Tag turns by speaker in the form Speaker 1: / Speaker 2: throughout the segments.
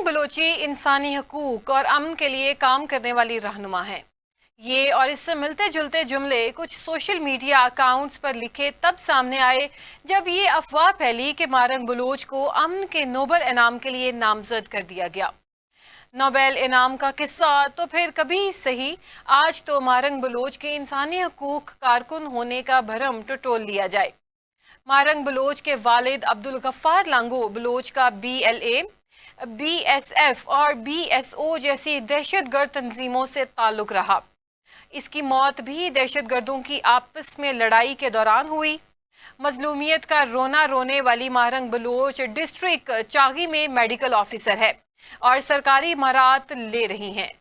Speaker 1: बलोची इंसानी हकूक और अमन के लिए काम करने वाली रहनुमा हैं। ये और इससे मिलते जुलते जुमले कुछ सोशल मीडिया अकाउंट्स पर लिखे तब सामने आए जब ये अफवाह फैली कि मारंग बलोच को अमन के नोबेल इनाम के लिए नामजद कर दिया गया। नोबेल इनाम का किस्सा तो फिर कभी सही, आज तो मारंग बलोच के इंसानी हकूक कारकुन होने का भरम टटोल लिया जाए। मारंग बलोच के वालिद अब्दुल गफ्फार लांगो बलोच का BLA, BSF और BSO जैसी दहशतगर्द तंजीमों से ताल्लुक रहा। इसकी मौत भी दहशतगर्दों की आपस में लड़ाई के दौरान हुई। मजलूमियत का रोना रोने वाली मारंग बलोच डिस्ट्रिक्ट चागी में मेडिकल ऑफिसर है और सरकारी इमारात ले रही हैं।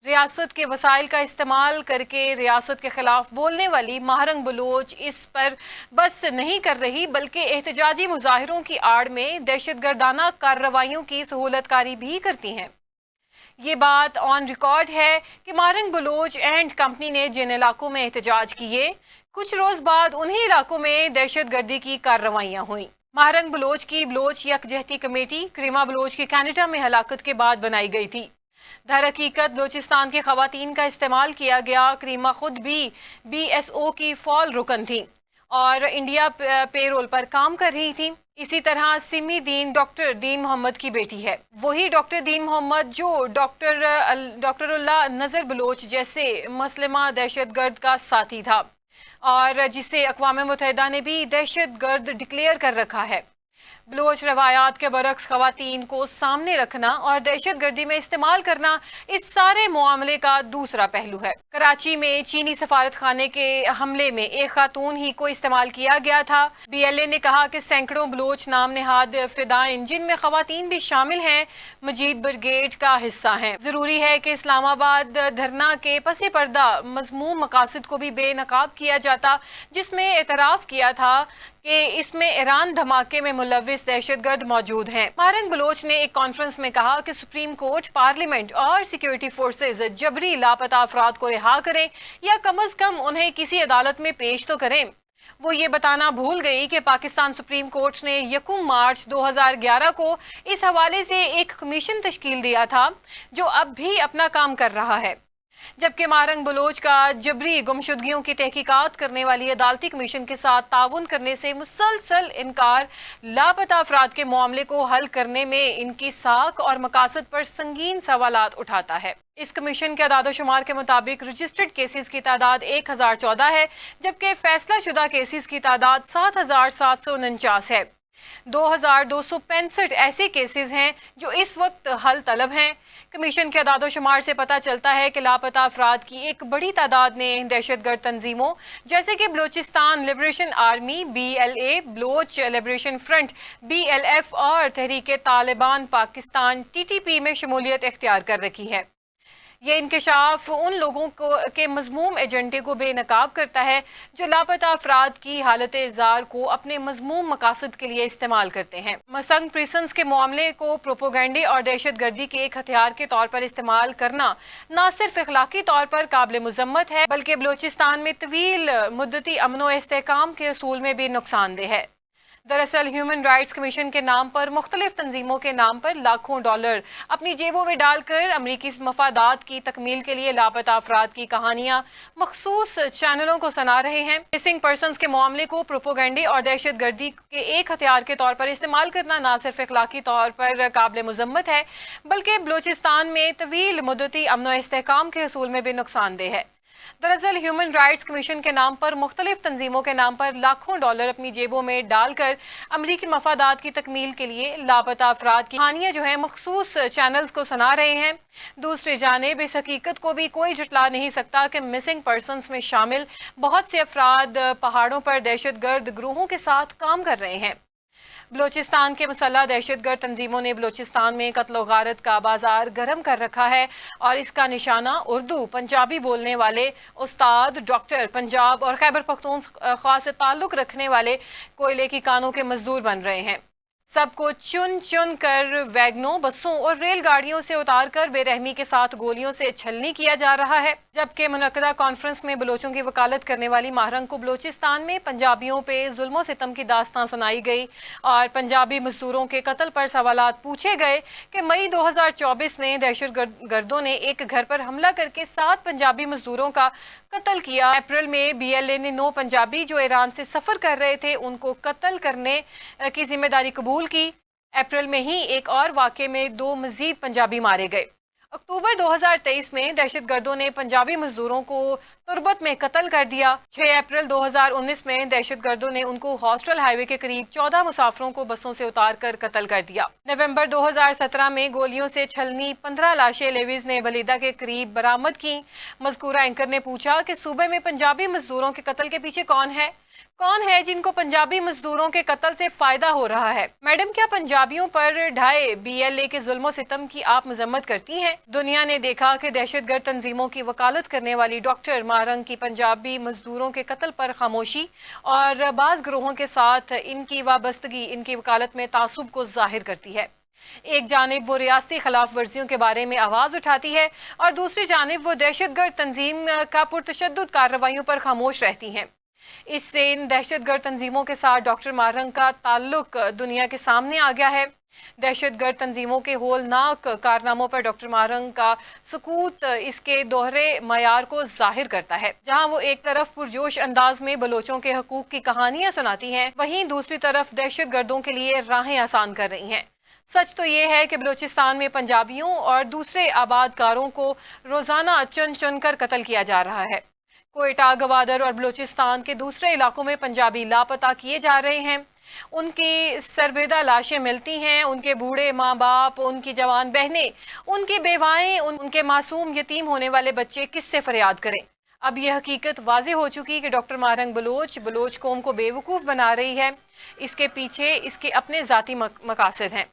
Speaker 1: रियासत के वसाइल का इस्तेमाल करके रियासत के खिलाफ बोलने वाली मारंग बलोच इस पर बस नहीं कर रही बल्कि एहतजाजी मुजाहिरों की आड़ में दहशतगर्दाना कार्रवाइयों की सहूलतकारी भी करती हैं। ये बात ऑन रिकॉर्ड है कि मारंग बलोच एंड कंपनी ने जिन इलाकों में एहतजाज किए, कुछ रोज बाद उन्हीं इलाकों में दहशतगर्दी की कार्रवाइयाँ हुई। मारंग बलोच की बलोच यकजहती कमेटी करीमा बलोच की कनाडा में हलाकत के बाद बनाई गई थी। दर हकीकत बलोचिस्तान की खवातीन का इस्तेमाल किया गया। करीमा खुद भी BSO की फॉल रुकन थी और इंडिया पेरोल पर काम कर रही थी। इसी तरह सिमी दीन डॉक्टर दीन मोहम्मद की बेटी है। वही डॉक्टर दीन मोहम्मद जो डॉक्टरुल्लाह नजर बलोच जैसे मुस्लिमा दहशतगर्द का साथी था और जिसे अक़वाम मुत्तहिदा ने भी दहशतगर्द डिक्लेयर कर रखा है। बलोच रवायात के बरक्स खवातीन को सामने रखना और दहशतगर्दी में इस्तेमाल करना इस सारे मामले का दूसरा पहलू है। कराची में चीनी सफारत खाने के हमले में एक खातून ही को इस्तेमाल किया गया था। BLA ने कहा कि सैकड़ों बलोच नाम नेहाद फिदाइन जिनमें खवातीन भी शामिल हैं मजीद ब्रिगेड का हिस्सा हैं। जरूरी है कि इस्लामाबाद धरना के पसे पर्दा मजमूम मकासद को भी बेनकाब किया जाता, जिसमें एतराफ़ किया था कि इसमें ईरान धमाके में मुलविस दहशतगर्द मौजूद हैं। मारंग बलोच ने एक कॉन्फ्रेंस में कहा कि सुप्रीम कोर्ट, पार्लियामेंट और सिक्योरिटी फोर्सेज जबरी लापता अफराद को रिहा करें या कम अज कम उन्हें किसी अदालत में पेश तो करें। वो ये बताना भूल गई कि पाकिस्तान सुप्रीम कोर्ट ने 1 मार्च 2011 को इस हवाले से एक कमीशन तश्कील दिया था जो अब भी अपना काम कर रहा है, जबकि मारंग बलोच का जबरी गुमशुदगियों की तहकीकात करने वाली अदालती कमीशन के साथ ताउन करने से मुसलसल इनकार लापता अफराद के मामले को हल करने में इनकी साख और मकासद पर संगीन सवालात उठाता है। इस कमीशन के अदाद शुमार के मुताबिक रजिस्टर्ड केसेस की तादाद 1014 है, जबकि फैसला शुदा केसेस की तादाद 7749 है। 2265 ऐसे केसेस हैं जो इस वक्त हल तलब हैं। कमीशन के अदाद शुमार से पता चलता है कि लापता अफराद की एक बड़ी तादाद ने दहशतगर्द तंजीमों जैसे कि Balochistan liberation army BLA, Baloch liberation front BLF और तहरीक तालिबान पाकिस्तान TTP में शमूलियत इख्तियार कर रखी है। ये इंकशाफ उन लोगों को के मजमूम एजेंडे को बेनकाब करता है जो लापता अफराद की हालत ज़ार को अपने मजमूम मकासद के लिए इस्तेमाल करते हैं। मसंग प्रिसन्स के मामले को प्रोपोगंडे और दहशतगर्दी के एक हथियार के तौर पर इस्तेमाल करना न सिर्फ अखलाकी तौर पर काबिल मुजम्मत है बल्कि बलोचिस्तान में तवील मुद्दती अमन व इस्तेहकाम के असूल में भी नुकसानदेह है। दरअसल ह्यूमन राइट्स कमीशन के नाम पर मुख्तलिफ तंजीमों के नाम पर लाखों डॉलर अपनी जेबों में डालकर अमरीकी मफादात की तकमील के लिए लापता अफराद की कहानियां मखसूस चैनलों को सुना रहे हैं। मिसिंग पर्सनस के मामले को प्रोपोगंडे और दहशतगर्दी के एक हथियार के तौर पर इस्तेमाल करना न सिर्फ इखलाकी तौर पर काबिल मुजम्मत है बल्कि बलोचिस्तान में तवील मुद्दती अमन व इस्तेहकाम के असूल में भी नुकसानदेह है। दरअसल ह्यूमन राइट्स कमीशन के नाम पर मुख्तलिफ तंजीमों के नाम पर लाखों डॉलर अपनी जेबों में डालकर अमरीकी मफादात की तकमील के लिए लापता अफराद की कहानियां जो है मखसूस चैनल्स को सुना रहे हैं। दूसरी जानिब इस हकीकत को भी कोई झुटला नहीं सकता कि मिसिंग पर्सनस में शामिल बहुत से अफराद पहाड़ों पर दहशतगर्द ग्रोहों के साथ काम कर रहे हैं। बलोचिस्तान के मुसल्लह दहशतगर्द तंजीमों ने बलोचिस्तान में कत्ल गारत का बाजार गर्म कर रखा है और इसका निशाना उर्दू पंजाबी बोलने वाले उस्ताद, डॉक्टर, पंजाब और खैबर पख्तूनख्वा से ताल्लुक़ रखने वाले कोयले की कानों के मजदूर बन रहे हैं। سب کو چن چن کر ویگنوں، بسوں اور ریل گاڑیوں سے اتار کر بے رحمی کے ساتھ گولیوں سے چھلنی کیا جا رہا ہے، جبکہ منعقدہ کانفرنس میں بلوچوں کی وکالت کرنے والی ماہرنگ کو بلوچستان میں پنجابیوں پہ ظلم و ستم کی داستان سنائی گئی اور پنجابی مزدوروں کے قتل پر سوالات پوچھے گئے کہ مئی 2024 میں دہشت گردوں نے ایک گھر پر حملہ کر کے 7 پنجابی مزدوروں کا قتل کیا۔ اپریل میں BLA نے 9 پنجابی جو ایران سے سفر کر رہے تھے ان کو قتل کرنے کی ذمہ داری قبول کی۔ اپریل میں ہی ایک اور واقعے میں 2 مزید پنجابی مارے گئے۔ اکتوبر 2023 میں دہشت گردوں نے پنجابی مزدوروں کو تربت میں قتل کر دیا۔ 6 اپریل 2019 میں دہشت گردوں نے ان کو ہاسٹل ہائی وے کے قریب 14 مسافروں کو بسوں سے اتار کر قتل کر دیا۔ نومبر 2017 میں گولیوں سے چھلنی 15 لاشیں لیویز نے بلیدہ کے قریب برآمد کی۔ مذکورہ اینکر نے پوچھا کہ صوبے میں پنجابی مزدوروں کے قتل کے پیچھے کون ہے جن کو پنجابی مزدوروں کے قتل سے فائدہ ہو رہا ہے؟ میڈم، کیا پنجابیوں پر ڈھائے BLA کے ظلم و ستم کی آپ مذمت کرتی ہیں؟ دنیا نے دیکھا کہ دہشت گرد تنظیموں کی وکالت کرنے والی ڈاکٹر ماہرنگ کی پنجابی مزدوروں کے قتل پر خاموشی اور بعض گروہوں کے ساتھ ان کی وابستگی ان کی وکالت میں تعصب کو ظاہر کرتی ہے۔ ایک جانب وہ ریاستی خلاف ورزیوں کے بارے میں آواز اٹھاتی ہے اور دوسری جانب وہ دہشت گرد تنظیم کا پرتشدد کارروائیوں پر خاموش رہتی ہیں۔ اس سے ان دہشت گرد تنظیموں کے ساتھ ڈاکٹر ماہرنگ کا تعلق دنیا کے سامنے آ گیا ہے۔ دہشت گرد تنظیموں کے ہولناک کارناموں پر ڈاکٹر ماہرنگ کا سکوت اس کے دوہرے معیار کو ظاہر کرتا ہے۔ جہاں وہ ایک طرف پرجوش انداز میں بلوچوں کے حقوق کی کہانیاں سناتی ہیں، وہیں دوسری طرف دہشت گردوں کے لیے راہیں آسان کر رہی ہیں۔ سچ تو یہ ہے کہ بلوچستان میں پنجابیوں اور دوسرے آباد کاروں کو روزانہ چن چن کر قتل کیا جا رہا ہے۔ کوئٹہ، گوادر اور بلوچستان کے دوسرے علاقوں میں پنجابی لاپتہ کیے جا رہے ہیں۔ ان کی سربیدہ لاشیں ملتی ہیں، ان کے بوڑھے ماں باپ، ان کی جوان بہنیں، ان کی بیوائیں، ان کے معصوم یتیم ہونے والے بچے کس سے فریاد کریں؟ اب یہ حقیقت واضح ہو چکی کہ ڈاکٹر ماہرنگ بلوچ قوم کو بے وقوف بنا رہی ہے۔ اس کے پیچھے اس کے اپنے ذاتی مقاصد ہیں۔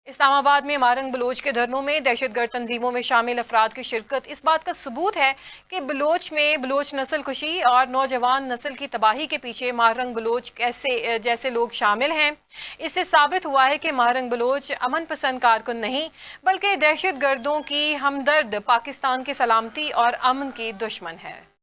Speaker 1: اسلام آباد میں ماہرنگ بلوچ کے دھرنوں میں دہشت گرد تنظیموں میں شامل افراد کی شرکت اس بات کا ثبوت ہے کہ بلوچ نسل کشی اور نوجوان نسل کی تباہی کے پیچھے ماہرنگ بلوچ جیسے لوگ شامل ہیں۔ اس سے ثابت ہوا ہے کہ ماہرنگ بلوچ امن پسند کارکن نہیں بلکہ دہشت گردوں کی ہمدرد، پاکستان کی سلامتی اور امن کی دشمن ہے۔